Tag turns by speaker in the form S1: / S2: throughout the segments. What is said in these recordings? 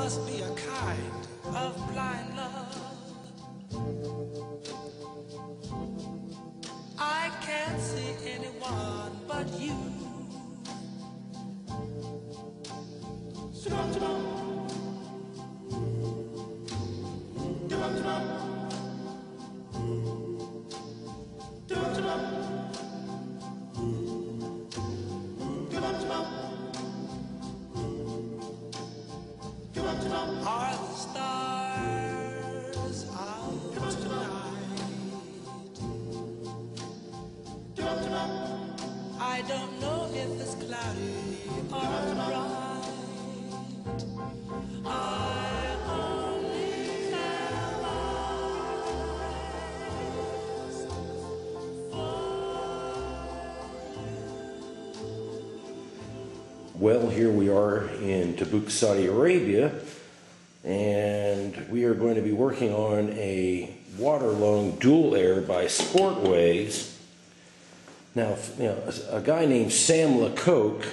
S1: must be a kind of blind love. I can't see anyone but you. Are the stars out tonight? I don't know if it's cloudy or bright. I only have eyes for you.
S2: Well, here we are in Tabuk, Saudi Arabia, and we are going to be working on a water-lung dual air by Sportsways. Now, a guy named Sam Lecoq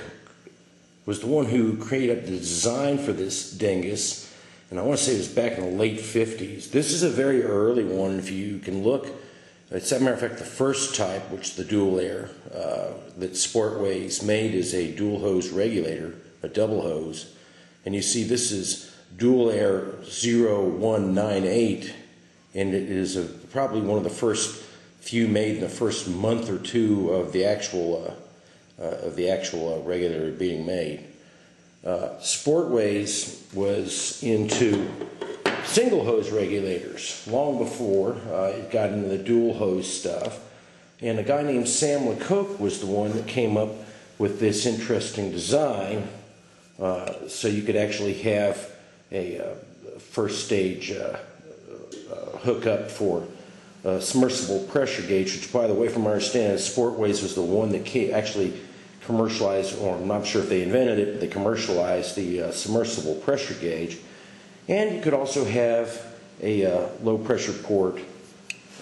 S2: was the one who created the design for this dingus, and I want to say it was back in the late 50s. This is a very early one. If you can look, it's, as a matter of fact, the first type, which is the dual air that Sportsways made, is a dual hose regulator, a double hose. And you see this is dual air 0198, and it is probably one of the first few made in the first month or two of the actual regulator being made. Sportsways was into single hose regulators long before it got into the dual hose stuff, and a guy named Sam Lecoq was the one that came up with this interesting design, so you could actually have a first stage hookup for submersible pressure gauge, which, by the way, from my understanding, Sportsways was the one that actually commercialized, or I'm not sure if they invented it, but they commercialized the submersible pressure gauge. And you could also have a low pressure port,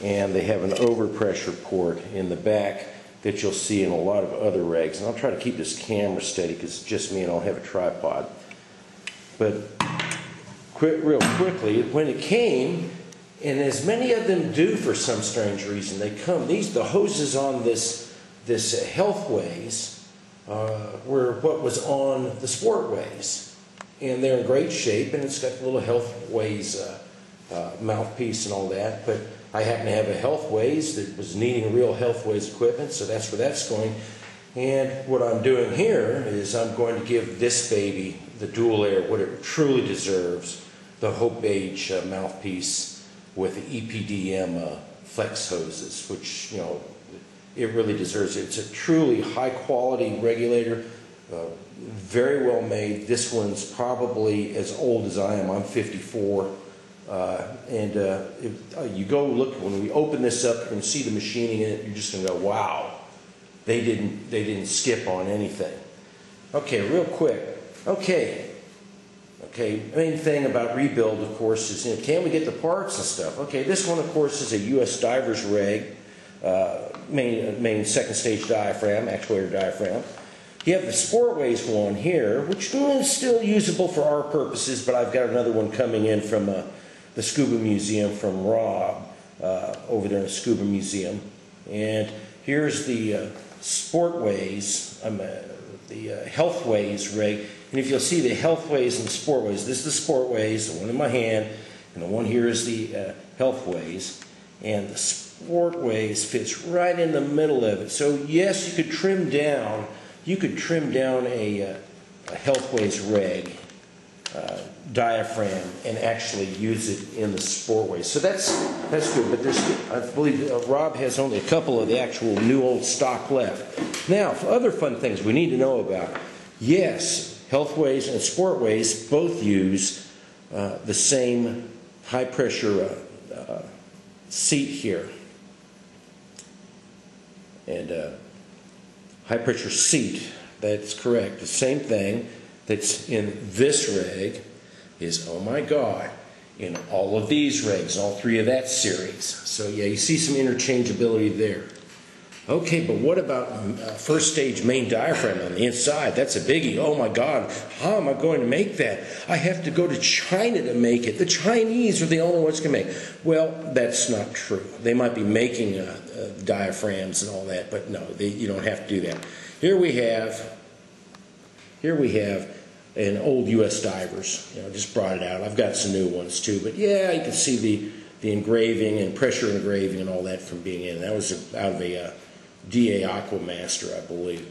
S2: and they have an overpressure port in the back that you'll see in a lot of other regs. And I'll try to keep this camera steady because it's just me and I don't have a tripod. But real quickly, when it came, and as many of them do for some strange reason, they come, the hoses on this Healthways were what was on the Sportsways, and they're in great shape, and it's got a little Healthways mouthpiece and all that. But I happen to have a Healthways that was needing real Healthways equipment, so that's where that's going. And what I'm doing here is I'm going to give this baby, the dual air, what it truly deserves, the Hope Age mouthpiece with the EPDM flex hoses, which, it really deserves it. It's a truly high quality regulator, very well made. This one's probably as old as I am. I'm 54. You go look, when we open this up and see the machining in it, you're just going to go, wow, they didn't skip on anything. Okay, real quick. Okay, main thing about rebuild, of course, is can we get the parts and stuff? Okay, this one, of course, is a U.S. Divers Reg, main second stage diaphragm, actuator diaphragm. You have the Sportsways one here, which is still usable for our purposes, but I've got another one coming in from the Scuba Museum from Rob over there in the Scuba Museum. And here's the Sportsways, the Healthways rig. And if you'll see the Healthways and the Sportsways, this is the Sportsways, the one in my hand, and the one here is the Healthways. And the Sportsways fits right in the middle of it. So yes, you could trim down a Healthways reg diaphragm and actually use it in the Sportsways. So that's good. But I believe Rob has only a couple of the actual new old stock left. Now, for other fun things we need to know about. Yes, Healthways and Sportsways both use the same high pressure seat here. And high pressure seat, that's correct. The same thing that's in this reg is, oh my God, in all of these regs, all three of that series. So yeah, you see some interchangeability there. Okay, but what about first stage main diaphragm on the inside? That's a biggie. Oh my God, how am I going to make that? I have to go to China to make it. The Chinese are the only ones who can make it. Well, that's not true. They might be making diaphragms and all that, but no, you don't have to do that. Here we have an old U.S. divers. Just brought it out. I've got some new ones too, but yeah, you can see the engraving and pressure engraving and all that from being in. That was out of a DA Aquamaster, I believe.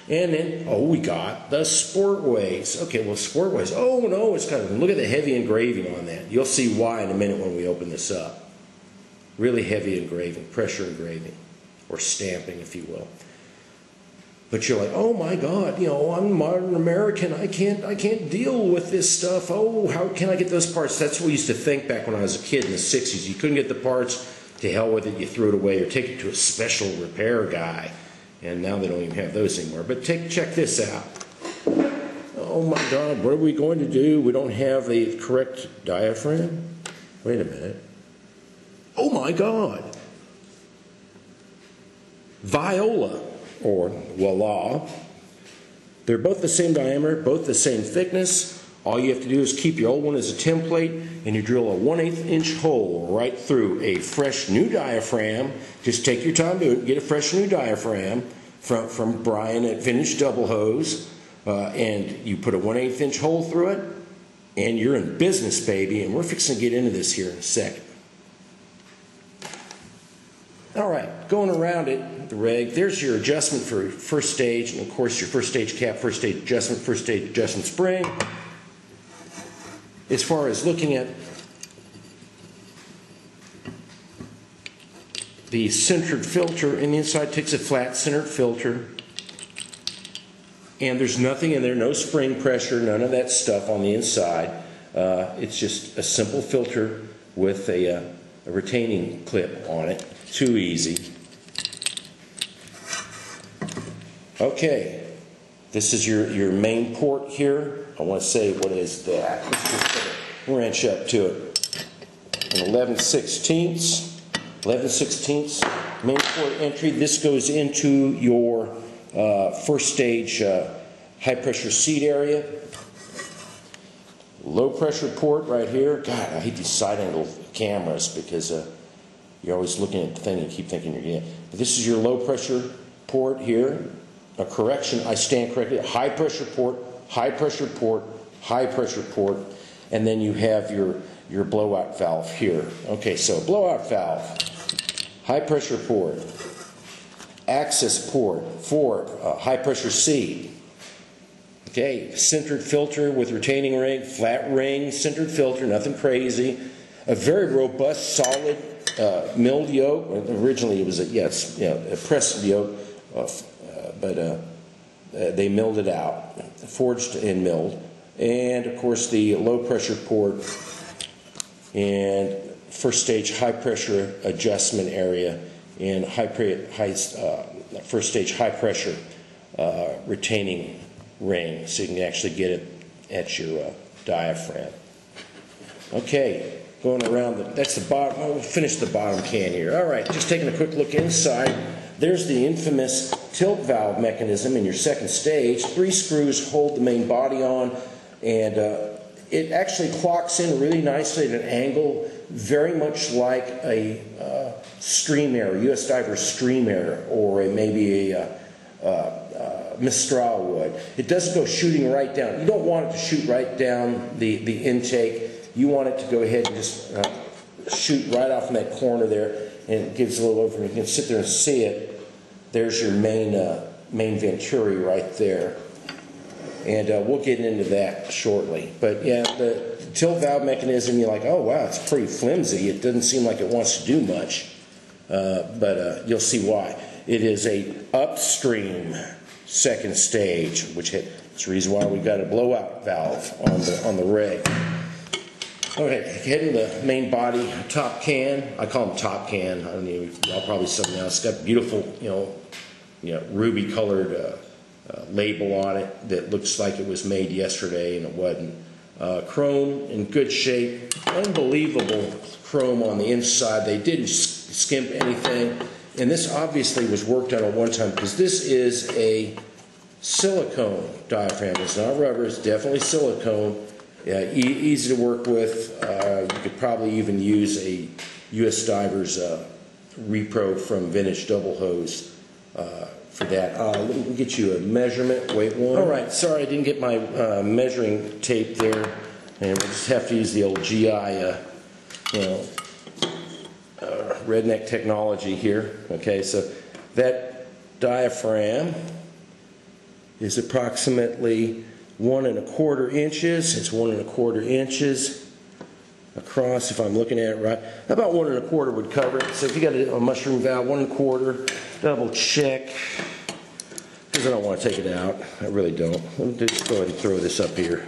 S2: And then, we got the Sportsways. Okay, well, Sportsways. Oh, no, it's kind of, look at the heavy engraving on that. You'll see why in a minute when we open this up. Really heavy engraving, pressure engraving, or stamping, if you will. But you're like, oh my God, I'm modern American. I can't deal with this stuff. Oh, how can I get those parts? That's what we used to think back when I was a kid in the 60s. You couldn't get the parts. To hell with it, you threw it away or take it to a special repair guy. And now they don't even have those anymore. But check this out. Oh my God, what are we going to do? We don't have the correct diaphragm? Wait a minute. Oh my God. Viola, or voila. They're both the same diameter, both the same thickness. All you have to do is keep your old one as a template, and you drill a 1/8 inch hole right through a fresh new diaphragm. Just take your time to get a fresh new diaphragm from Brian at Vintage Double Hose, and you put a 1/8 inch hole through it, and you're in business, baby. And we're fixing to get into this here in a second. All right, going around it, the reg, there's your adjustment for first stage, and of course your first stage cap, first stage adjustment spring. As far as looking at the centered filter in the inside, takes a flat centered filter, and there's nothing in there, no spring pressure, none of that stuff on the inside. It's just a simple filter with a retaining clip on it. Too easy. Okay, this is your main port here. I want to say, what is that? Let's just put a wrench up to it. An 11/16 main port entry. This goes into your first stage high pressure seat area. Low pressure port right here. God, I hate these side angle cameras because you're always looking at the thing and keep thinking you're getting it. But this is your low pressure port here. A correction, I stand corrected. High pressure port, high pressure port, high pressure port, and then you have your blowout valve here. Okay, so blowout valve, high pressure port, access port for high pressure seat. Okay, centered filter with retaining ring, flat ring, centered filter, nothing crazy. A very robust, solid milled yoke. Originally it was a pressed yoke, but they milled it out, forged and milled. And of course the low pressure port and first stage high pressure adjustment area and first stage high pressure retaining ring, so you can actually get it at your diaphragm. Okay, going around, that's the bottom. We'll finish the bottom can here. All right, just taking a quick look inside. There's the infamous tilt valve mechanism in your second stage. 3 screws hold the main body on, and it actually clocks in really nicely at an angle, very much like a stream air, U.S. Diver stream air, or maybe a Mistral would. It doesn't go shooting right down. You don't want it to shoot right down the intake. You want it to go ahead and just shoot right off in that corner there, and it gives a little over. You can sit there and see it. There's your main venturi right there, and we'll get into that shortly. But yeah, the tilt valve mechanism, you're like, oh wow, it's pretty flimsy. It doesn't seem like it wants to do much, but you'll see why. It is a upstream second stage, which it's the reason why we got a blowout valve on the rig. Okay, heading the main body top can. I call them top can. I don't know, y'all probably something else. It's got beautiful, ruby colored label on it that looks like it was made yesterday, and it wasn't. Chrome in good shape, unbelievable chrome on the inside. They didn't skimp anything. And this obviously was worked on at one time because this is a silicone diaphragm. It's not rubber, it's definitely silicone. Easy to work with. You could probably even use a US Divers repro from Vintage Double Hose for that. Let me get you a measurement, weight one. All right, sorry I didn't get my measuring tape there, and we'll just have to use the old GI, redneck technology here. Okay, so that diaphragm is approximately 1 1/4 inches. It's 1 1/4 inches across, if I'm looking at it right. About 1 1/4 would cover it. So if you got a mushroom valve, 1 1/4, double check, because I don't want to take it out. I really don't. Let me just go ahead and throw this up here.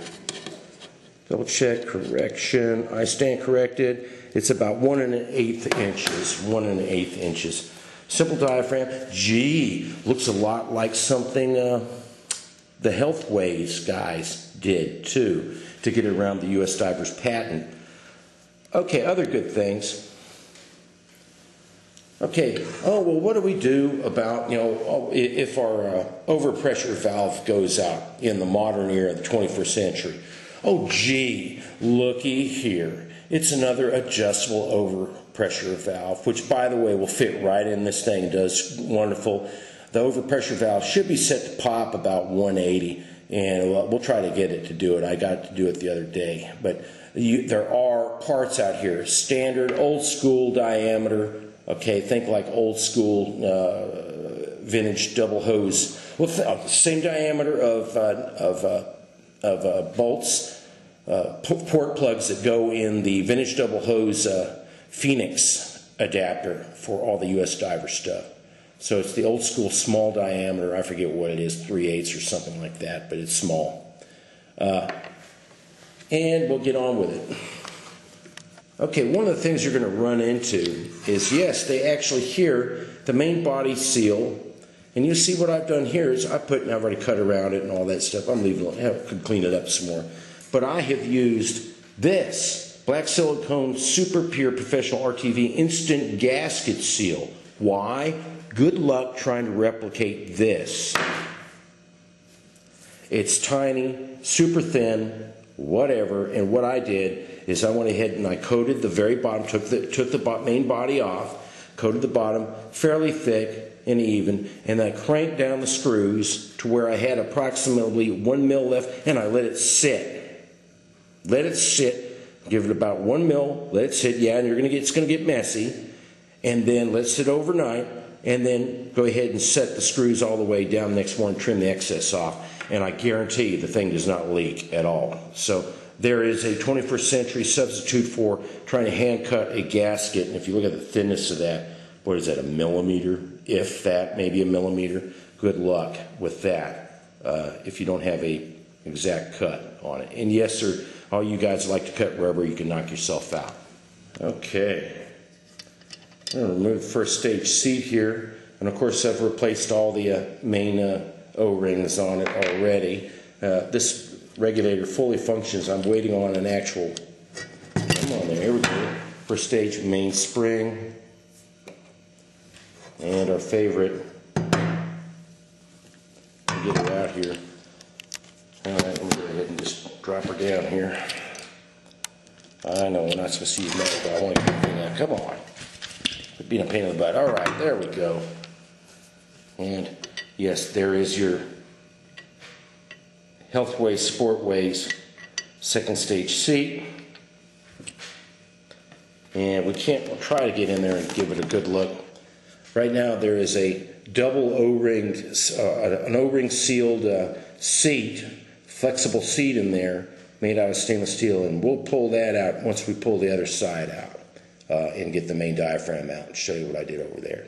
S2: Double check, correction. I stand corrected. It's about 1 1/8 inches. 1 1/8 inches. Simple diaphragm. Gee, looks a lot like something the Healthways guys did too, to get around the US Divers patent. Okay, other good things. Okay, oh well, what do we do about, if our overpressure valve goes out in the modern era of the 21st century? Oh gee, looky here. It's another adjustable overpressure valve, which by the way will fit right in this thing. It does wonderful. The overpressure valve should be set to pop about 180, and we'll try to get it to do it. I got to do it the other day. But there are parts out here, standard old school diameter. Okay, think like old school vintage double hose. Well, same diameter of bolts, port plugs that go in the vintage double hose Phoenix adapter for all the US Diver stuff. So it's the old school small diameter. I forget what it is, 3/8 or something like that, but it's small. And we'll get on with it. Okay, one of the things you're going to run into is, yes, they actually here, the main body seal, and you see what I've done here is I've already cut around it and all that stuff. I'm leaving it, I could clean it up some more. But I have used this black silicone super pure professional RTV instant gasket seal. Why? Good luck trying to replicate this. It's tiny, super thin, whatever, and what I did is I went ahead and I coated the very bottom, took the main body off, coated the bottom fairly thick and even, and I cranked down the screws to where I had approximately 1 mil left, and I let it sit. Let it sit, give it about 1 mil, let it sit, yeah, and it's going to get messy, and then let it sit overnight, and then go ahead and set the screws all the way down the next one, trim the excess off, and I guarantee you the thing does not leak at all. So there is a 21st century substitute for trying to hand cut a gasket, and if you look at the thinness of that, what is that, a millimeter? If that, maybe a millimeter. Good luck with that if you don't have a exact cut on it. And yes, sir, all you guys like to cut rubber, you can knock yourself out. Okay. I'm going to remove the first stage seat here, and of course I've replaced all the main O-rings on it already. This regulator fully functions. I'm waiting on an actual, come on there, here we go. First stage main spring, and our favorite, get her out here. Alright, let me go ahead and just drop her down here. I know we're not supposed to use metal, but I want to get everything out. Come on. It'd be a pain in the butt. Alright, there we go. And yes, there is your Healthways, Sportsways second stage seat. And we'll try to get in there and give it a good look. Right now there is a double O-ring, an O-ring sealed seat, flexible seat in there, made out of stainless steel, and we'll pull that out once we pull the other side out and get the main diaphragm out and show you what I did over there.